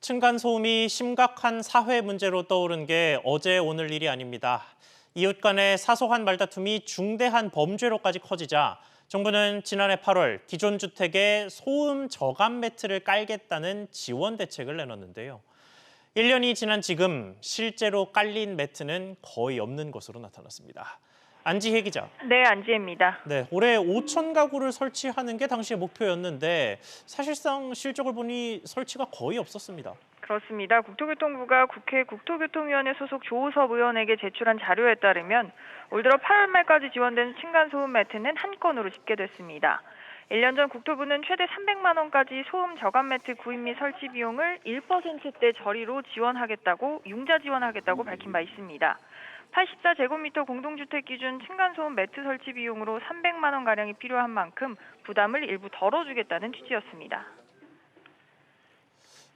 층간소음이 심각한 사회 문제로 떠오른 게 어제 오늘 일이 아닙니다. 이웃 간의 사소한 말다툼이 중대한 범죄로까지 커지자 정부는 지난해 8월 기존 주택에 소음 저감 매트를 깔겠다는 지원 대책을 내놨는데요. 1년이 지난 지금 실제로 깔린 매트는 거의 없는 것으로 나타났습니다. 안지혜 기자. 네, 안지혜입니다. 네, 올해 5천 가구를 설치하는 게 당시의 목표였는데 사실상 실적을 보니 설치가 거의 없었습니다. 그렇습니다. 국토교통부가 국회 국토교통위원회 소속 조우섭 의원에게 제출한 자료에 따르면 올 들어 8월 말까지 지원된 층간소음 매트는 한 건으로 집계됐습니다. 1년 전 국토부는 최대 300만 원까지 소음 저감 매트 구입 및 설치 비용을 1%대 저리로 융자 지원하겠다고 밝힌 바 있습니다. 84제곱미터 공동주택 기준 층간소음 매트 설치 비용으로 300만 원가량이 필요한 만큼 부담을 일부 덜어주겠다는 취지였습니다.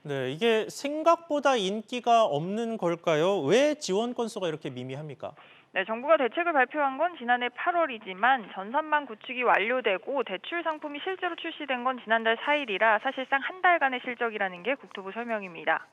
네, 이게 생각보다 인기가 없는 걸까요? 왜 지원 건수가 이렇게 미미합니까? 네, 정부가 대책을 발표한 건 지난해 8월이지만 전산망 구축이 완료되고 대출 상품이 실제로 출시된 건 지난달 4일이라 사실상 한 달간의 실적이라는 게 국토부 설명입니다.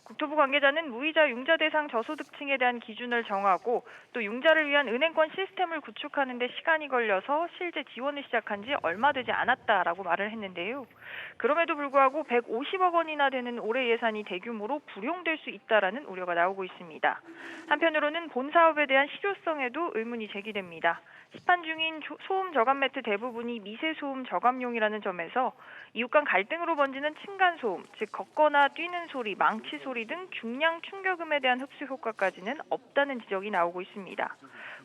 국토부 관계자는 무이자 융자 대상 저소득층에 대한 기준을 정하고 또 융자를 위한 은행권 시스템을 구축하는 데 시간이 걸려서 실제 지원을 시작한 지 얼마 되지 않았다라고 말을 했는데요. 그럼에도 불구하고 150억 원이나 되는 올해 예산이 대규모로 불용될 수 있다라는 우려가 나오고 있습니다. 한편으로는 본 사업에 대한 실효성에도 의문이 제기됩니다. 시판 중인 소음 저감 매트 대부분이 미세 소음 저감용이라는 점에서 이웃 간 갈등으로 번지는 층간 소음, 즉 걷거나 뛰는 소리, 망치 소리 등 중량 충격음에 대한 흡수 효과까지는 없다는 지적이 나오고 있습니다.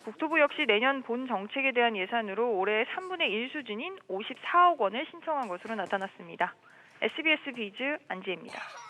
국토부 역시 내년 본 정책에 대한 예산으로 올해 3분의 1 수준인 54억 원을 신청한 것으로 나타났습니다. SBS 비즈 안지혜입니다.